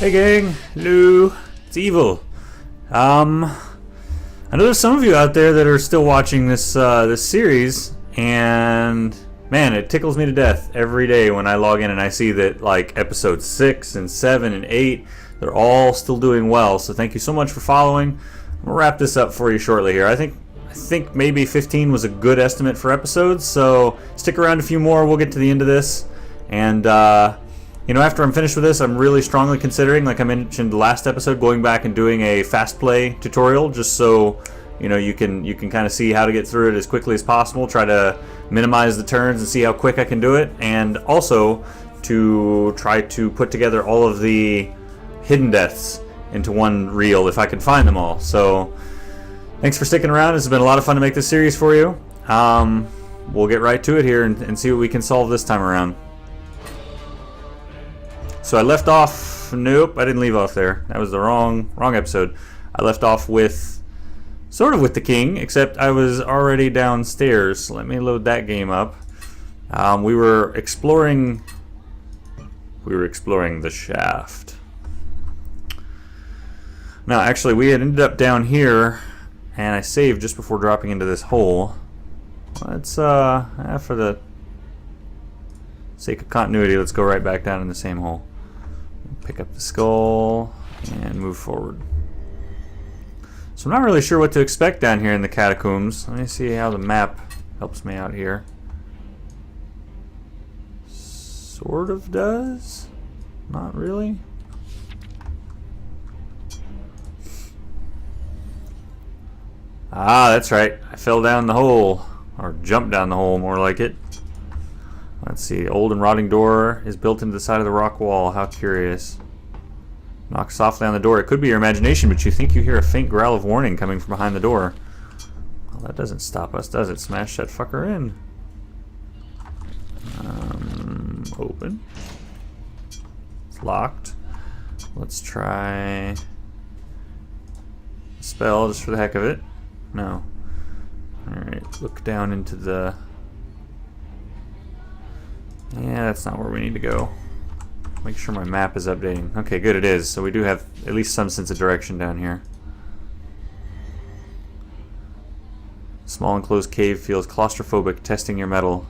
Hey gang, hello, it's Evyl. I know there's some of you out there that are still watching this this series, and man, it tickles me to death every day when I log in and I see that like episodes 6 and 7 and 8, they're all still doing well. So thank you so much for following. I'm gonna wrap this up for you shortly here. I think maybe 15 was a good estimate for episodes, so stick around a few more. We'll get to the end of this, and after I'm finished with this, I'm really strongly considering, like I mentioned last episode, going back and doing a fast play tutorial, just so you can kind of see how to get through it as quickly as possible. Try to minimize the turns and see how quick I can do it, and also to try to put together all of the hidden deaths into one reel if I can find them all. So thanks for sticking around. This has been a lot of fun to make this series for you. We'll get right to it here and see what we can solve this time around. So I left off, nope, I didn't leave off there. That was the wrong episode. I left off with, sort of with the king, except I was already downstairs. Let me load that game up. We were exploring the shaft. Now, actually, we had ended up down here, and I saved just before dropping into this hole. Let's, for the sake of continuity, let's go right back down in the same hole. Pick up the skull and move forward. So I'm not really sure what to expect down here in the catacombs. Let me see how the map helps me out here. Sort of does. Not really. Ah, that's right. I fell down the hole. Or jumped down the hole, more like it. Let's see. Old and rotting door is built into the side of the rock wall. How curious. Knock softly on the door. It could be your imagination, but you think you hear a faint growl of warning coming from behind the door. Well, that doesn't stop us, does it? Smash that fucker in. Open. It's locked. Let's try spell just for the heck of it. No. Alright, look down into the... Yeah, that's not where we need to go. Make sure my map is updating. Okay, good, it is. So we do have at least some sense of direction down here. Small enclosed cave feels claustrophobic, testing your mettle.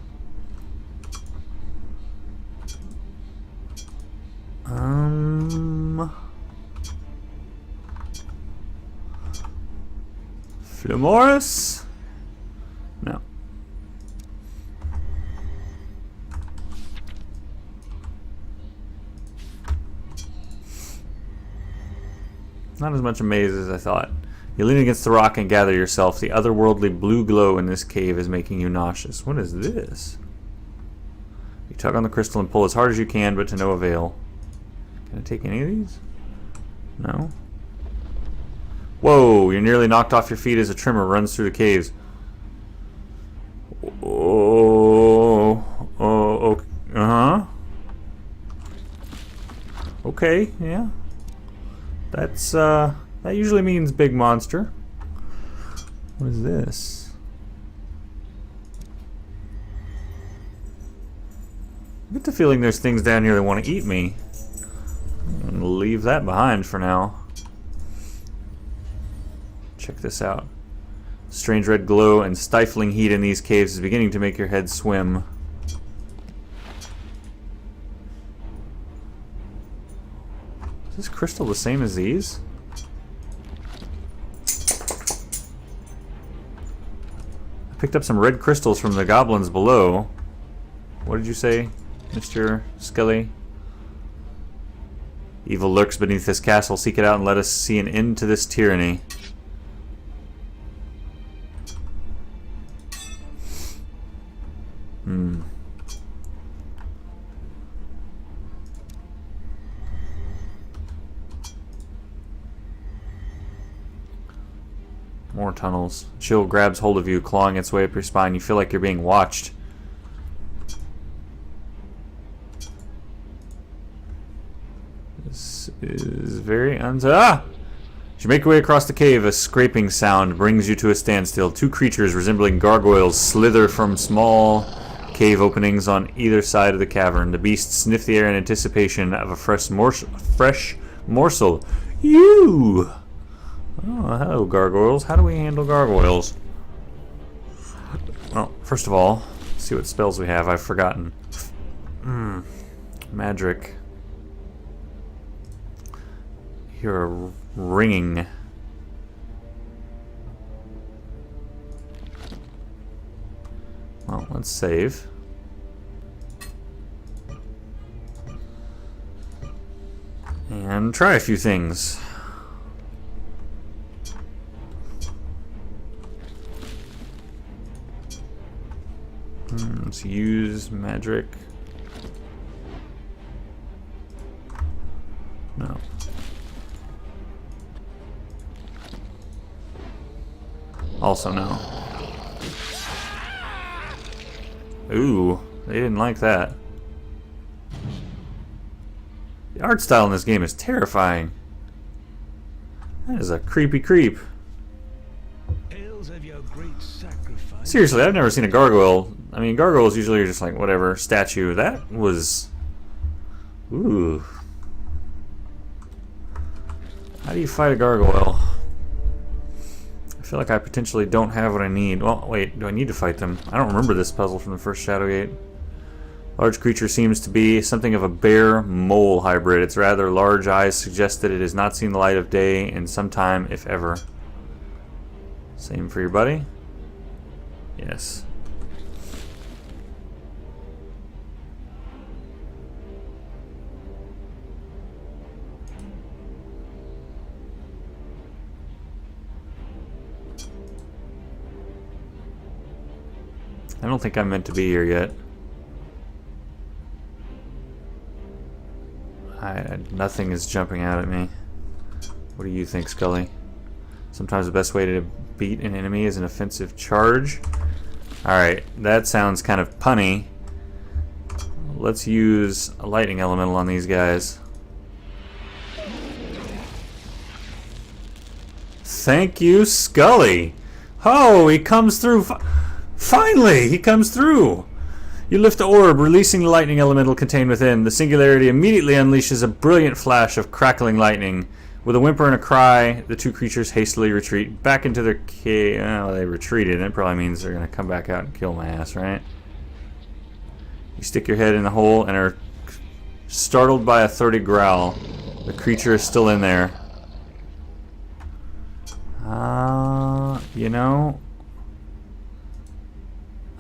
Flumoris? No. Not as much a maze as I thought. You lean against the rock and gather yourself. The otherworldly blue glow in this cave is making you nauseous. What is this? You tug on the crystal and pull as hard as you can, but to no avail. Can I take any of these? No. Whoa, you're nearly knocked off your feet as a tremor runs through the caves. Okay, yeah. That's, that usually means big monster. What is this? I get the feeling there's things down here that want to eat me. I'm gonna leave that behind for now. Check this out. Strange red glow and stifling heat in these caves is beginning to make your head swim. Is this crystal the same as these? I picked up some red crystals from the goblins below. What did you say, Mr. Skelly? Evil lurks beneath this castle. Seek it out and let us see an end to this tyranny. More tunnels. Chill grabs hold of you, clawing its way up your spine. You feel like you're being watched. This is very As you make your way across the cave, a scraping sound brings you to a standstill. Two creatures resembling gargoyles slither from small cave openings on either side of the cavern. The beasts sniff the air in anticipation of a fresh Morsel. You! Oh, hello, gargoyles. How do we handle gargoyles? Well, first of all, let's see what spells we have. I've forgotten. Magic. You're ringing. Well, let's save. And try a few things. Let's use magic. No. Also no. Ooh, they didn't like that. The art style in this game is terrifying. That is a creepy creep. Seriously, I've never seen a gargoyle. I mean, gargoyles usually are just like, whatever, statue. That was... Ooh. How do you fight a gargoyle? I feel like I potentially don't have what I need. Well, wait, do I need to fight them? I don't remember this puzzle from the first Shadowgate. Large creature seems to be something of a bear-mole hybrid. Its rather large eyes suggest that it has not seen the light of day in some time, if ever. Same for your buddy? Yes. I don't think I'm meant to be here yet. Nothing is jumping out at me. What do you think, Scully? Sometimes the best way to beat an enemy is an offensive charge. Alright, that sounds kind of punny. Let's use a lightning elemental on these guys. Thank you, Scully! Oh, he comes through. Finally, he comes through! You lift the orb, releasing the lightning elemental contained within. The singularity immediately unleashes a brilliant flash of crackling lightning. With a whimper and a cry, the two creatures hastily retreat back into their cave. Oh, they retreated. That probably means they're going to come back out and kill my ass, right? You stick your head in the hole and are startled by a throaty growl. The creature is still in there. You know...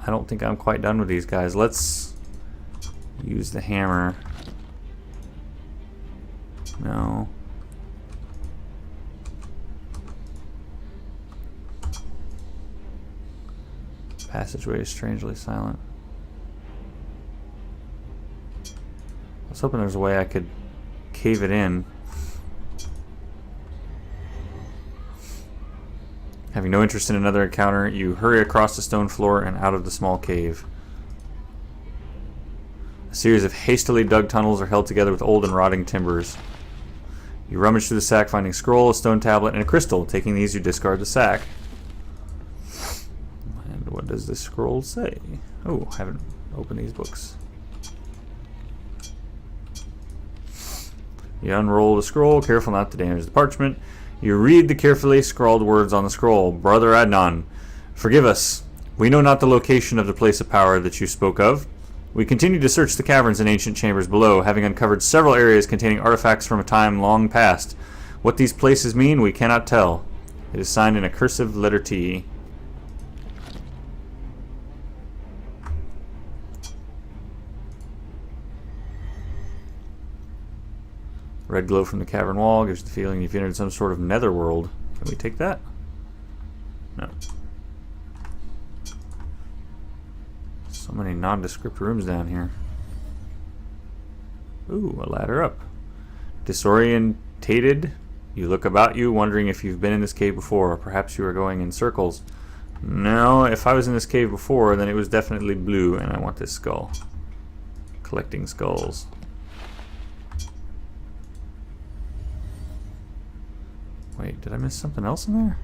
I don't think I'm quite done with these guys. Let's use the hammer. No. Passageway is strangely silent. I was hoping there was a way I could cave it in. Having no interest in another encounter, you hurry across the stone floor and out of the small cave. A series of hastily dug tunnels are held together with old and rotting timbers. You rummage through the sack, finding a scroll, a stone tablet, and a crystal. Taking these, you discard the sack. And what does this scroll say? Oh, I haven't opened these books. You unroll the scroll, careful not to damage the parchment. You read the carefully scrawled words on the scroll. Brother Adnan, forgive us. We know not the location of the place of power that you spoke of. We continue to search the caverns and ancient chambers below, having uncovered several areas containing artifacts from a time long past. What these places mean, we cannot tell. It is signed in a cursive letter T. Red glow from the cavern wall gives the feeling you've entered some sort of netherworld. Can we take that? No. So many nondescript rooms down here. Ooh, a ladder up. Disorientated, you look about you, wondering if you've been in this cave before, or perhaps you are going in circles. No, if I was in this cave before, then it was definitely blue, and I want this skull. Collecting skulls. Wait, did I miss something else in there?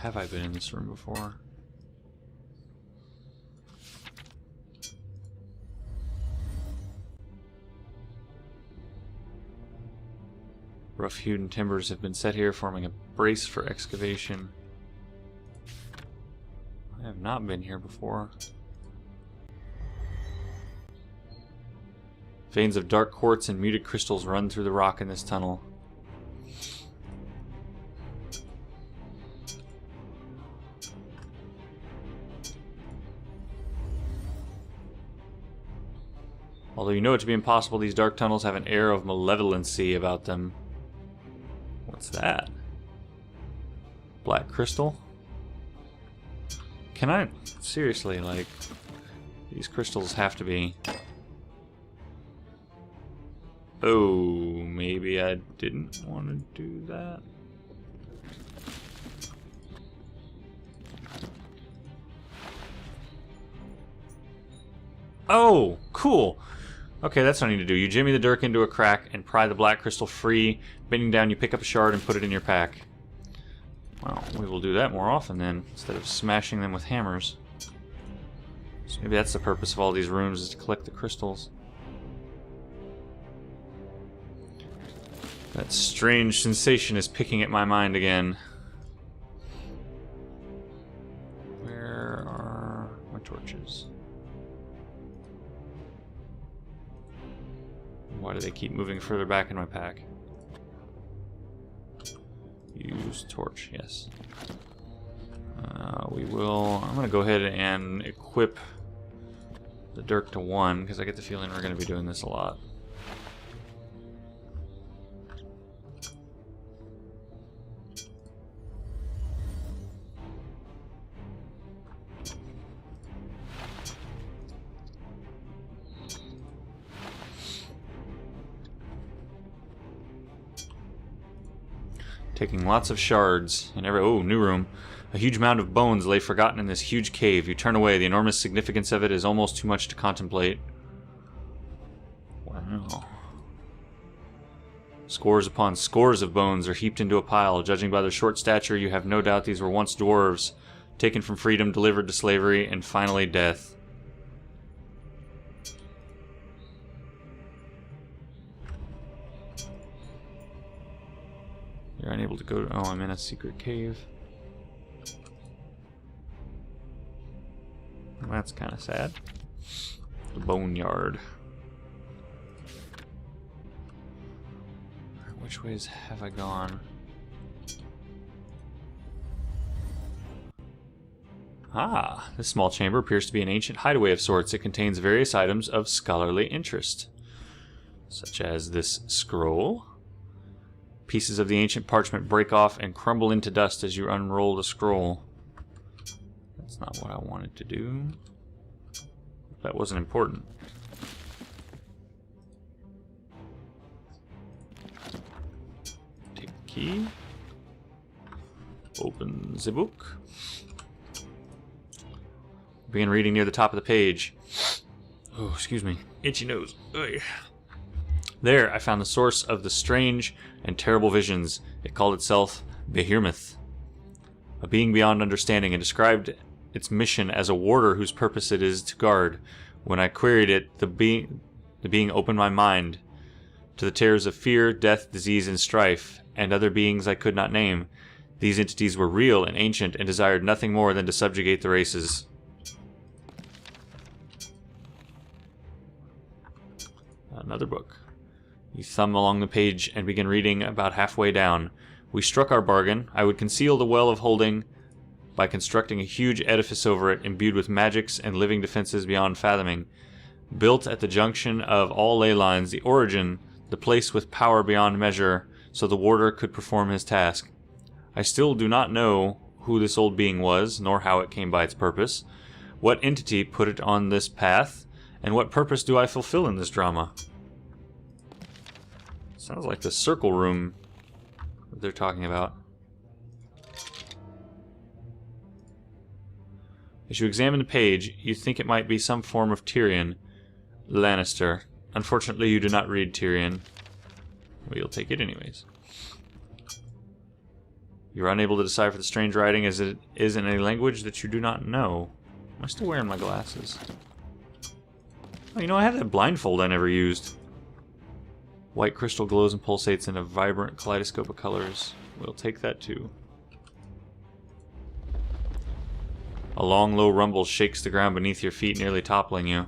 Have I been in this room before? Rough-hewn timbers have been set here, forming a brace for excavation. I have not been here before. Veins of dark quartz and muted crystals run through the rock in this tunnel. Although you know it to be impossible, these dark tunnels have an air of malevolency about them. What's that? Black crystal? Can I... Seriously, like... These crystals have to be... Oh, maybe I didn't want to do that. Oh, cool. Okay, that's what I need to do. You jimmy the dirk into a crack and pry the black crystal free. Bending down, you pick up a shard and put it in your pack. Well, we will do that more often then, instead of smashing them with hammers. So maybe that's the purpose of all these rooms, is to collect the crystals. That strange sensation is picking at my mind again. Where are my torches? Why do they keep moving further back in my pack? Use torch, yes. I'm going to go ahead and equip the dirk to 1, because I get the feeling we're going to be doing this a lot. Taking lots of shards in every... Oh, new room. A huge mound of bones lay forgotten in this huge cave. You turn away. The enormous significance of it is almost too much to contemplate. Wow. Scores upon scores of bones are heaped into a pile. Judging by their short stature, you have no doubt these were once dwarves, taken from freedom, delivered to slavery, and finally death. You're unable to go to... Oh, I'm in a secret cave. Well, that's kind of sad. The boneyard. Which ways have I gone? Ah, this small chamber appears to be an ancient hideaway of sorts. It contains various items of scholarly interest, such as this scroll. Pieces of the ancient parchment break off and crumble into dust as you unroll the scroll. That's not what I wanted to do. That wasn't important. Take the key. Open the book. Begin reading near the top of the page. Oh, excuse me. Itchy nose. Ugh. There, I found the source of the strange and terrible visions. It called itself Behemoth, a being beyond understanding, and described its mission as a warder whose purpose it is to guard. When I queried it, the being opened my mind to the terrors of fear, death, disease, and strife, and other beings I could not name. These entities were real and ancient and desired nothing more than to subjugate the races. Another book. You thumb along the page and begin reading about halfway down. We struck our bargain. I would conceal the Well of Holding by constructing a huge edifice over it, imbued with magics and living defenses beyond fathoming. Built at the junction of all ley lines, the origin, the place with power beyond measure, so the warder could perform his task. I still do not know who this old being was, nor how it came by its purpose. What entity put it on this path, and what purpose do I fulfill in this drama? Sounds like the circle room that they're talking about. As you examine the page, you think it might be some form of Tyrion Lannister. Unfortunately, you do not read Tyrion. Well, you'll take it anyways. You are unable to decipher the strange writing as it is in a language that you do not know. Am I still wearing my glasses? Oh, you know, I have that blindfold I never used. White crystal glows and pulsates in a vibrant kaleidoscope of colors. We'll take that too. A long, low rumble shakes the ground beneath your feet, nearly toppling you.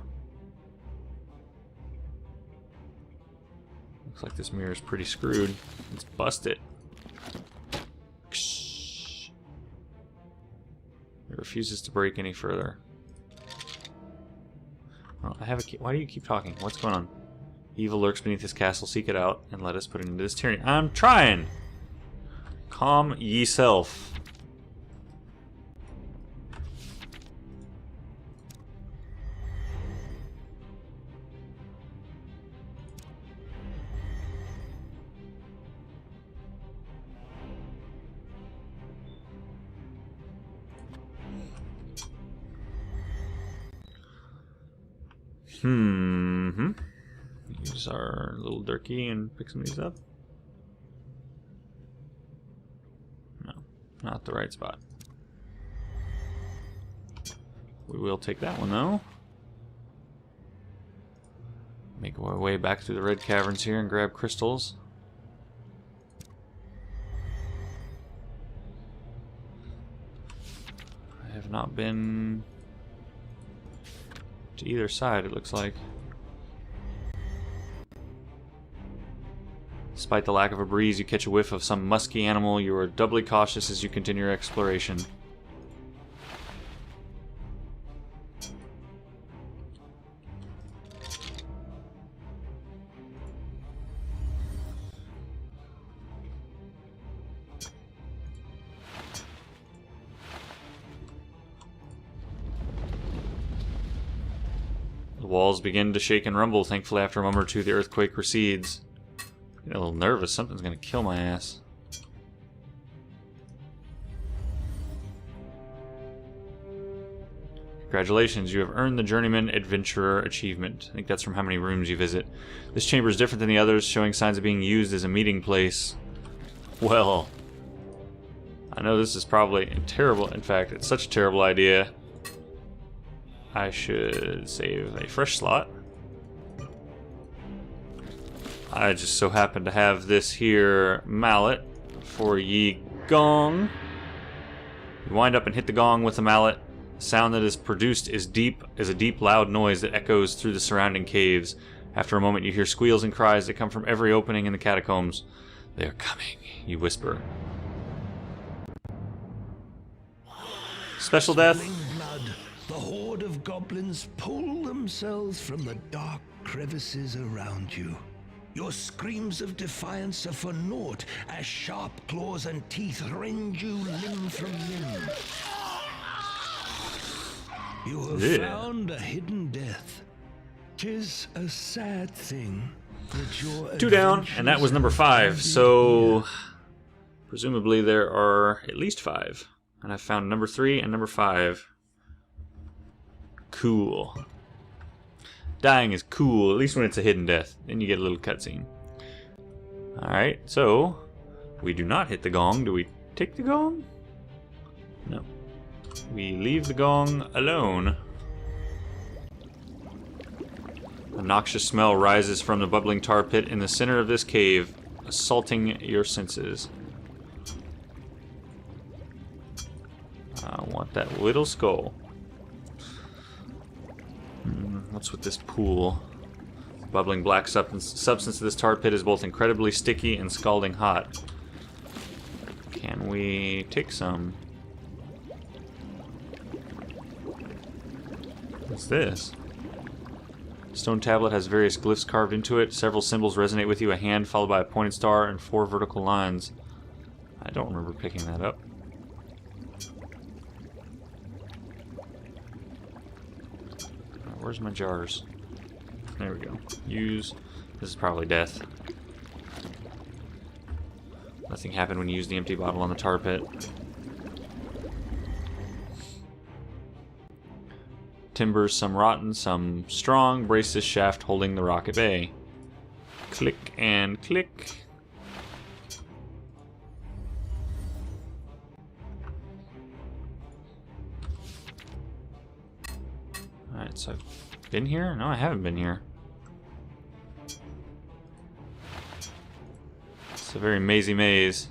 Looks like this mirror is pretty screwed. Let's bust it. It refuses to break any further. Well, I have a key. Why do you keep talking? What's going on? Evil lurks beneath this castle. Seek it out and let us put it into this tyranny. I'm trying! Calm ye self. Use our little durkey and pick some of these up. No, not the right spot. We will take that one though. Make our way back through the red caverns here and grab crystals. I have not been to either side, it looks like. Despite the lack of a breeze, you catch a whiff of some musky animal. You are doubly cautious as you continue your exploration. The walls begin to shake and rumble. Thankfully, after a moment or two, the earthquake recedes. I'm getting a little nervous. Something's going to kill my ass. Congratulations, you have earned the Journeyman Adventurer achievement. I think that's from how many rooms you visit. This chamber is different than the others, showing signs of being used as a meeting place. Well, I know this is probably terrible. In fact, it's such a terrible idea. I should save a fresh slot. I just so happen to have this here mallet for ye gong. You wind up and hit the gong with the mallet. The sound that is produced is a deep, loud noise that echoes through the surrounding caves. After a moment, you hear squeals and cries that come from every opening in the catacombs. They are coming, you whisper. Special death. Blood, the horde of goblins pull themselves from the dark crevices around you. Your screams of defiance are for naught, as sharp claws and teeth rend you limb from limb. You have found a hidden death. 'Tis a sad thing that your 2 down, and that was number 5, so presumably there are at least 5. And I found number 3 and number 5. Cool. Dying is cool, at least when it's a hidden death. Then you get a little cutscene. Alright, so we do not hit the gong. Do we take the gong? No. We leave the gong alone. A noxious smell rises from the bubbling tar pit in the center of this cave, assaulting your senses. I want that little skull. What's with this pool? The bubbling black substance of this tar pit is both incredibly sticky and scalding hot. Can we take some? What's this? Stone tablet has various glyphs carved into it. Several symbols resonate with you. A hand followed by a pointed star and 4 vertical lines. I don't remember picking that up. Where's my jars? There we go. Use. This is probably death. Nothing happened when you used the empty bottle on the tar pit. Timbers, some rotten, some strong. Brace this shaft holding the rock at bay. Click and click. So I've been here? No, I haven't been here. It's a very mazy maze.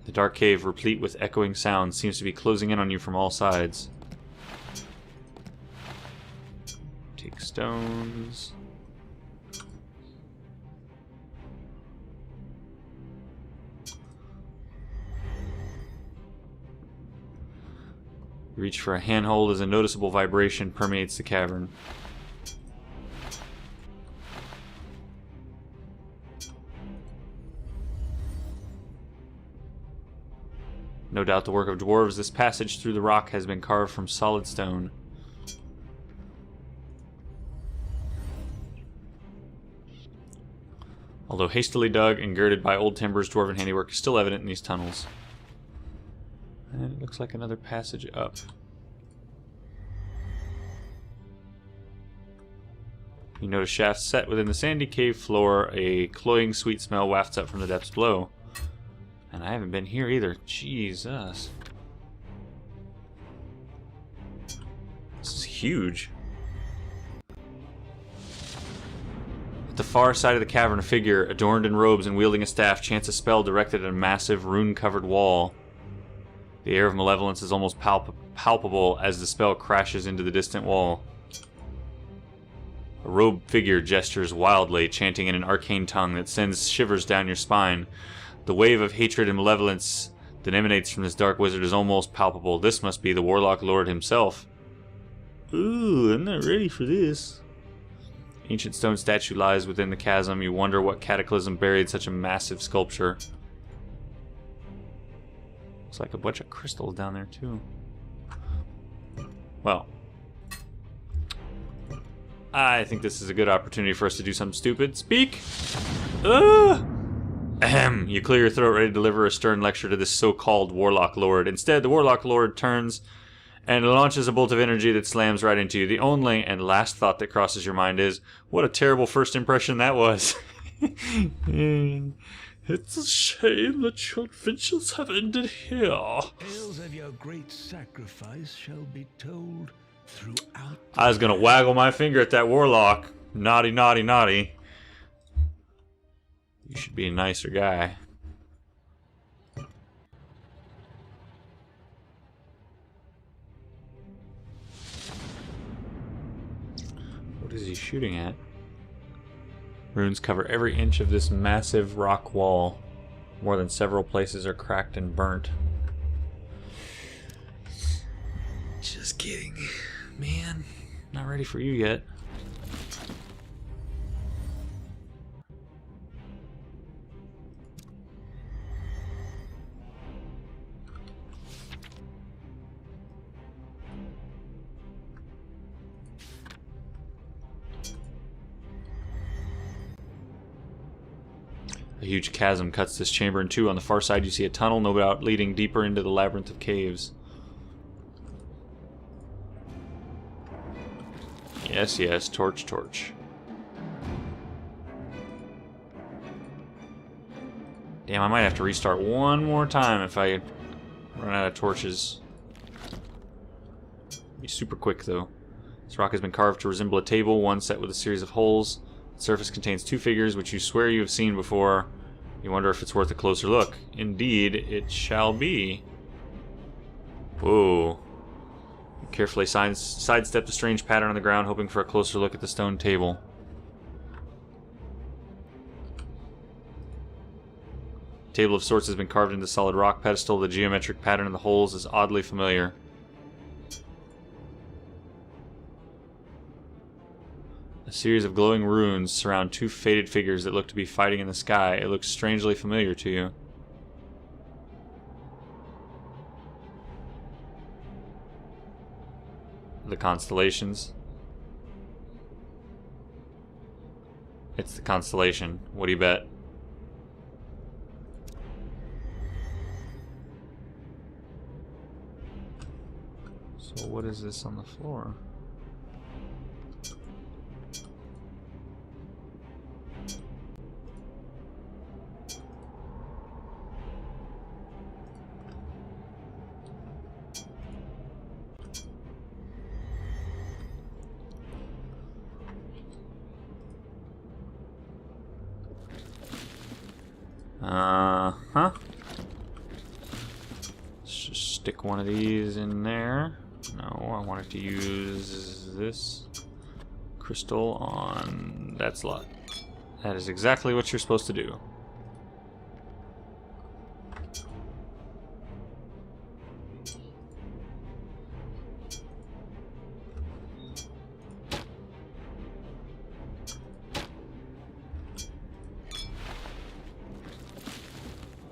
The dark cave, replete with echoing sounds, seems to be closing in on you from all sides. Take stones. You reach for a handhold as a noticeable vibration permeates the cavern. No doubt the work of dwarves, this passage through the rock has been carved from solid stone. Although hastily dug and girded by old timbers, dwarven handiwork is still evident in these tunnels. And it looks like another passage up. You notice shafts set within the sandy cave floor. A cloying sweet smell wafts up from the depths below. And I haven't been here either. Jesus. This is huge. At the far side of the cavern, a figure, adorned in robes and wielding a staff, chants a spell directed at a massive rune-covered wall. The air of malevolence is almost palpable as the spell crashes into the distant wall. A robed figure gestures wildly, chanting in an arcane tongue that sends shivers down your spine. The wave of hatred and malevolence that emanates from this dark wizard is almost palpable. This must be the Warlock Lord himself. Ooh, I'm not ready for this. Ancient stone statue lies within the chasm. You wonder what cataclysm buried such a massive sculpture. Looks like a bunch of crystals down there too. Well, I think this is a good opportunity for us to do something stupid. Speak! Ahem. You clear your throat, ready to deliver a stern lecture to this so-called Warlock Lord. Instead, the Warlock Lord turns and launches a bolt of energy that slams right into you. The only and last thought that crosses your mind is, what a terrible first impression that was. It's a shame that your adventures have ended here. Tales of your great sacrifice shall be told throughout. I was gonna waggle my finger at that Warlock. Naughty, naughty, naughty. You should be a nicer guy. What is he shooting at? Runes cover every inch of this massive rock wall. More than several places are cracked and burnt. Just kidding. Man, not ready for you yet. A huge chasm cuts this chamber in two. On the far side you see a tunnel, no doubt leading deeper into the labyrinth of caves. Yes, yes, torch, torch. Damn, I might have to restart one more time if I run out of torches. Be super quick though. This rock has been carved to resemble a table, one set with a series of holes. The surface contains two figures which you swear you have seen before. You wonder if it's worth a closer look. Indeed, it shall be. Whoa. You carefully sidestep the strange pattern on the ground, hoping for a closer look at the stone table. A table of sorts has been carved into the solid rock pedestal. The geometric pattern in the holes is oddly familiar. A series of glowing runes surround two faded figures that look to be fighting in the sky. It looks strangely familiar to you. The constellations. It's the constellation. What do you bet? So what is this on the floor? Huh? Let's just stick one of these in there. No, I wanted to use this crystal on that slot. That is exactly what you're supposed to do.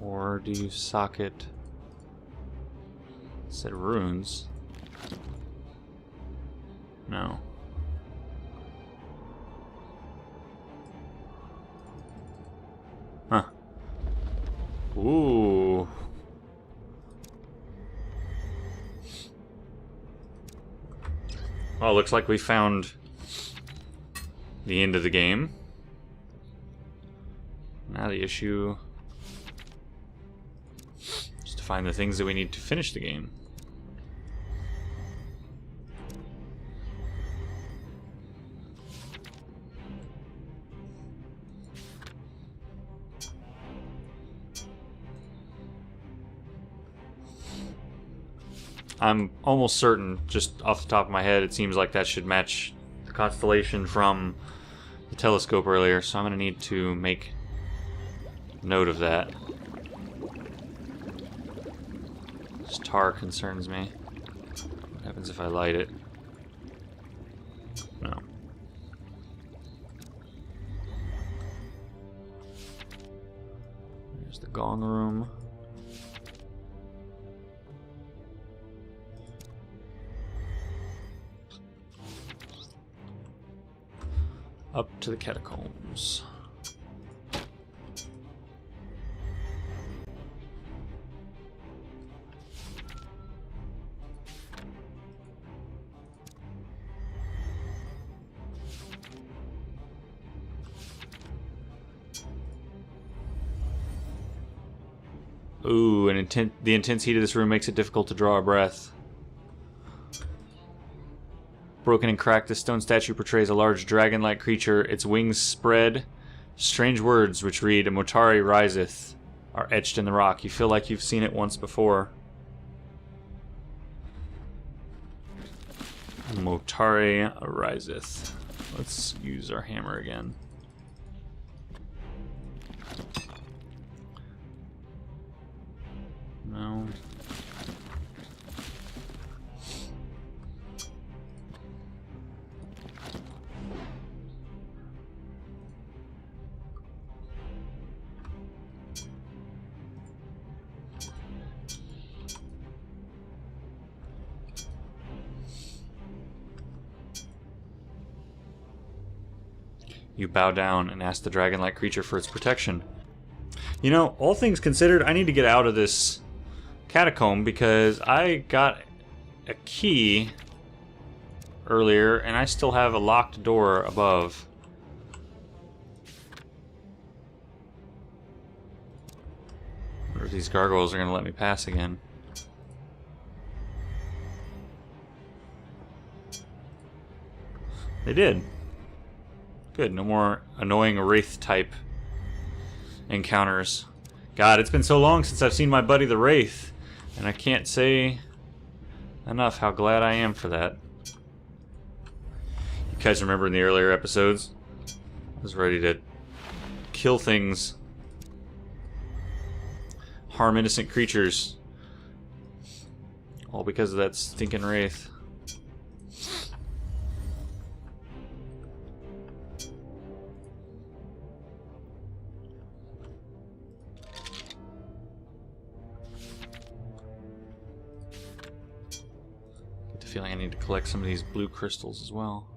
Or do you socket? It said runes. No. Huh. Ooh. Well, looks like we found the end of the game. Now the issue is to find the things that we need to finish the game. I'm almost certain, just off the top of my head, it seems like that should match the constellation from the telescope earlier, so I'm going to need to make note of that. This tar concerns me. What happens if I light it? No. There's the gong room. Up to the catacombs. Ooh, the intense heat of this room makes it difficult to draw a breath. Broken and cracked, this stone statue portrays a large dragon-like creature, its wings spread. Strange words, which read, "Motari riseth," are etched in the rock. You feel like you've seen it once before. Motari riseth. Let's use our hammer again. No. You bow down and ask the dragon-like creature for its protection. You know, all things considered, I need to get out of this catacomb because I got a key earlier and I still have a locked door above. I wonder if these gargoyles are going to let me pass again. They did. Good, no more annoying Wraith-type encounters. God, it's been so long since I've seen my buddy the Wraith, and I can't say enough how glad I am for that. You guys remember in the earlier episodes, I was ready to kill things, harm innocent creatures, all because of that stinking Wraith. Feeling I need to collect some of these blue crystals as well.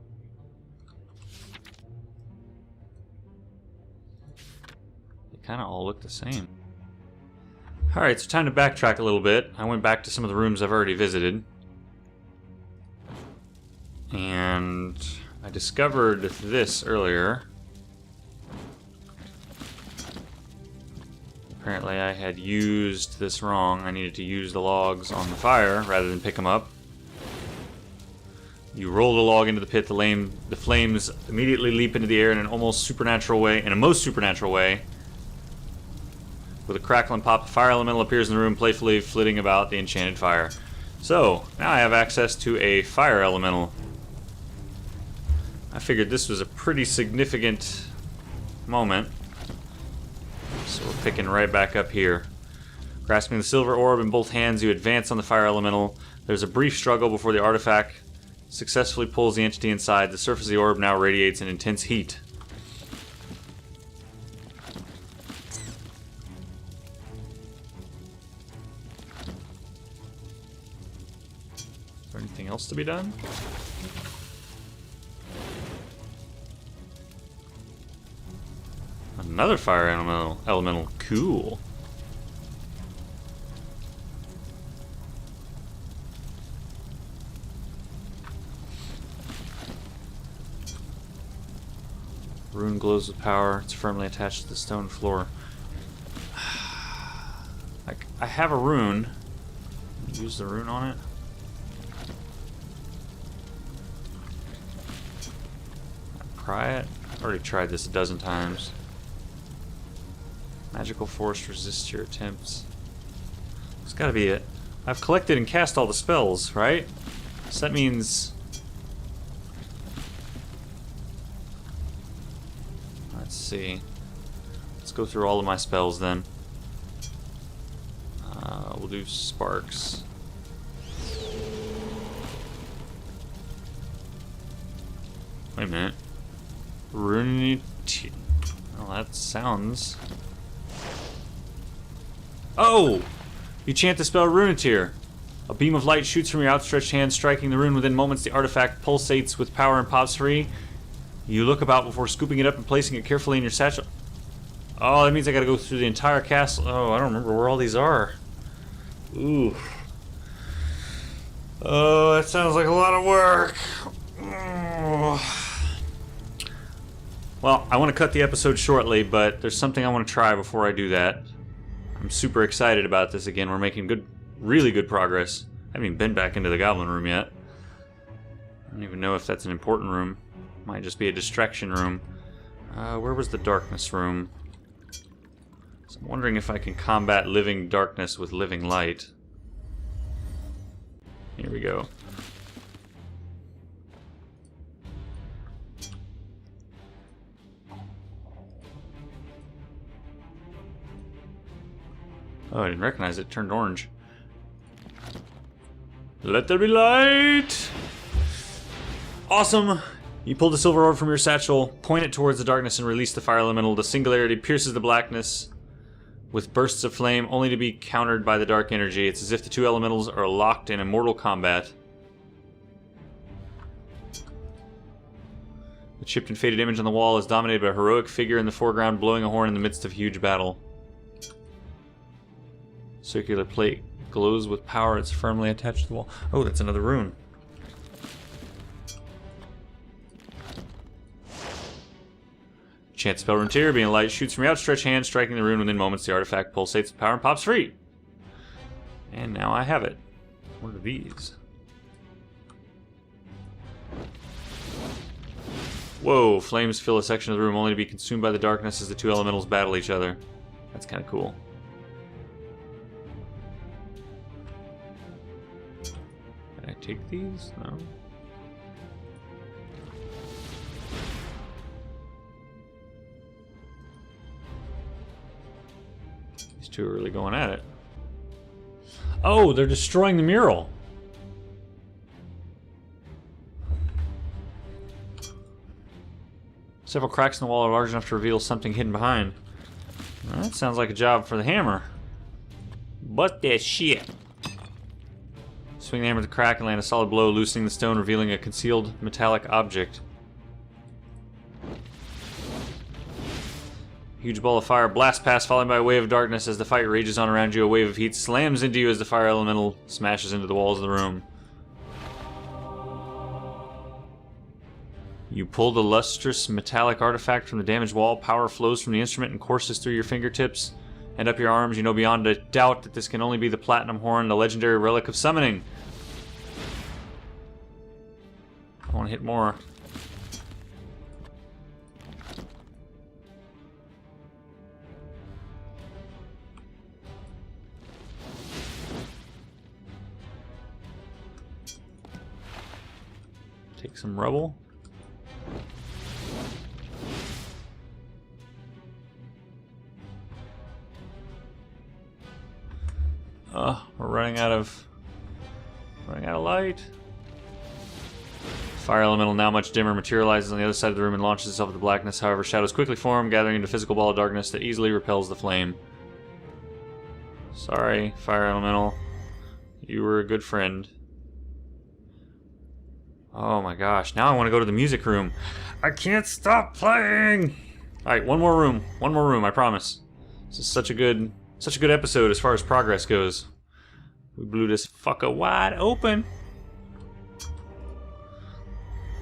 They kind of all look the same. Alright, so time to backtrack a little bit. I went back to some of the rooms I've already visited. And I discovered this earlier. Apparently I had used this wrong. I needed to use the logs on the fire rather than pick them up. You roll the log into the pit, the flames immediately leap into the air in an almost supernatural way, in a most supernatural way. With a crackle and pop, the fire elemental appears in the room, playfully flitting about the enchanted fire. So, now I have access to a fire elemental. I figured this was a pretty significant moment. So we're picking right back up here. Grasping the silver orb in both hands, you advance on the fire elemental. There's a brief struggle before the artifact successfully pulls the entity inside. The surface of the orb now radiates an intense heat. Is there anything else to be done? Another fire elemental. Cool. Rune glows with power. It's firmly attached to the stone floor. Like, I have a rune. Use the rune on it. Pry it. I've already tried this a dozen times. Magical force resists your attempts. It's gotta be it. I've collected and cast all the spells, right? So that means... Let's see. Let's go through all of my spells then. We'll do sparks. Wait a minute. Runity. Well, that sounds... Oh! You chant the spell Runeteer. A beam of light shoots from your outstretched hand, striking the rune. Within moments, the artifact pulsates with power and pops free. You look about before scooping it up and placing it carefully in your satchel. Oh, that means I gotta go through the entire castle. Oh, I don't remember where all these are. Ooh. Oh, that sounds like a lot of work. Oh. Well, I want to cut the episode shortly, but there's something I want to try before I do that. I'm super excited about this again. We're making really good progress. I haven't even been back into the goblin room yet. I don't even know if that's an important room. Might just be a distraction room. Where was the darkness room? So I'm wondering if I can combat living darkness with living light. Here we go. Oh, I didn't recognize it. It turned orange. Let there be light! Awesome! You pull the silver orb from your satchel, point it towards the darkness, and release the fire elemental. The singularity pierces the blackness with bursts of flame, only to be countered by the dark energy. It's as if the two elementals are locked in immortal combat. The chipped and faded image on the wall is dominated by a heroic figure in the foreground, blowing a horn in the midst of huge battle. Circular plate glows with power. It's firmly attached to the wall. Oh, that's another rune. Chant spell Runeteer. Being a light shoots from your outstretched hand, striking the rune. Within moments, the artifact pulsates with power and pops free. And now I have it. What are these? Whoa, flames fill a section of the room only to be consumed by the darkness as the two elementals battle each other. That's kind of cool. Can I take these? No. These two are really going at it. Oh, they're destroying the mural. Several cracks in the wall are large enough to reveal something hidden behind. Well, that sounds like a job for the hammer. But that shit. Swing the hammer at the crack and land a solid blow, loosening the stone, revealing a concealed metallic object. Huge ball of fire blasts past, followed by a wave of darkness. As the fight rages on around you, a wave of heat slams into you as the fire elemental smashes into the walls of the room. You pull the lustrous metallic artifact from the damaged wall. Power flows from the instrument and courses through your fingertips and up your arms. You know beyond a doubt that this can only be the Platinum Horn, the legendary relic of summoning. I want to hit more. Take some rubble. We're running out of light. Fire elemental, now much dimmer, materializes on the other side of the room and launches itself into blackness. However, shadows quickly form, gathering into a physical ball of darkness that easily repels the flame. Sorry, fire elemental. You were a good friend. Oh my gosh, now I want to go to the music room. I can't stop playing! Alright, one more room, I promise. This is such a good episode as far as progress goes. We blew this fucker wide open.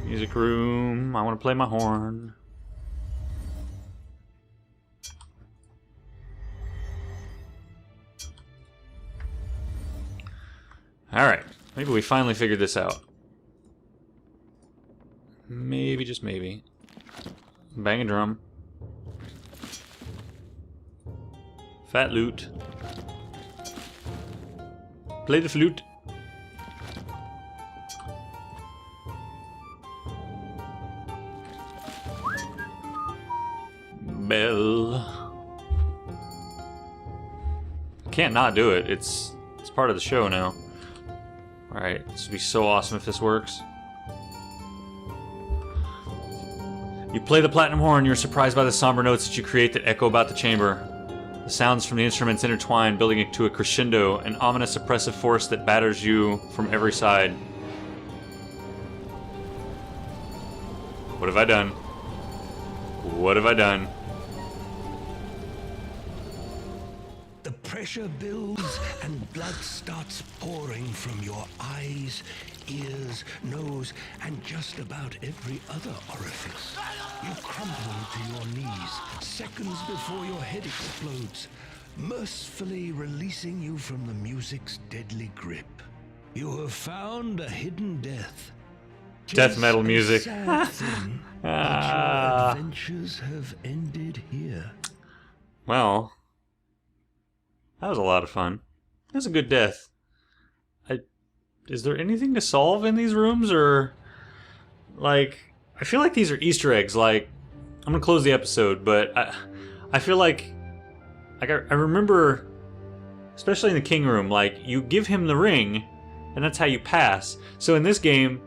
Music room, I want to play my horn. Alright, maybe we finally figured this out. Maybe, just maybe. Bang a drum. Fat lute. Play the flute. Bell. I can't not do it. It's part of the show now. Alright, this would be so awesome if this works. You play the platinum horn, you're surprised by the somber notes that you create that echo about the chamber. The sounds from the instruments intertwine, building it to a crescendo, an ominous oppressive force that batters you from every side. What have I done? What have I done? The pressure builds and blood starts pouring from your eyes, ears, nose, and just about every other orifice. You crumple to your knees, seconds before your head explodes, mercifully releasing you from the music's deadly grip. You have found a hidden death. Death metal music. Sad thing, but your adventures have ended here. Well, that was a lot of fun. That was a good death. Is there anything to solve in these rooms, or like, I feel like these are Easter eggs. Like, I'm gonna close the episode, but I feel like I remember, especially in the king room, like, you give him the ring, and that's how you pass. So in this game,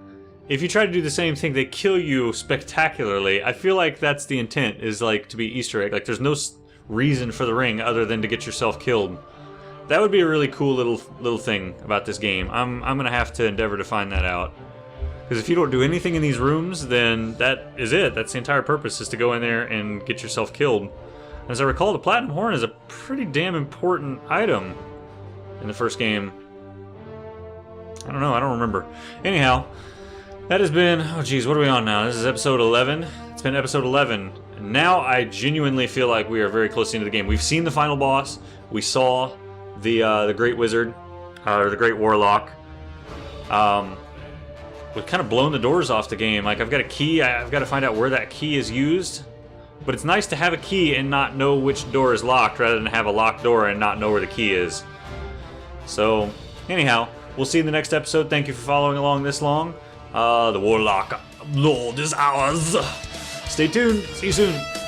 if you try to do the same thing, they kill you spectacularly. I feel like that's the intent, is like to be Easter egg. Like, there's no reason for the ring other than to get yourself killed. That would be a really cool little thing about this game. I'm gonna have to endeavor to find that out. Because if you don't do anything in these rooms, then that is it. That's the entire purpose, is to go in there and get yourself killed. As I recall, the Platinum Horn is a pretty damn important item in the first game. I don't know, I don't remember. Anyhow, that has been, oh geez, what are we on now? This is episode 11. It's been episode 11. And now I genuinely feel like we are very close into the game. We've seen the final boss. We saw the Great Wizard, or the Great Warlock. We've kind of blown the doors off the game. Like, I've got a key. I've got to find out where that key is used. But it's nice to have a key and not know which door is locked, rather than have a locked door and not know where the key is. So, anyhow, we'll see you in the next episode. Thank you for following along this long. The Warlock Lord is ours. Stay tuned. See you soon.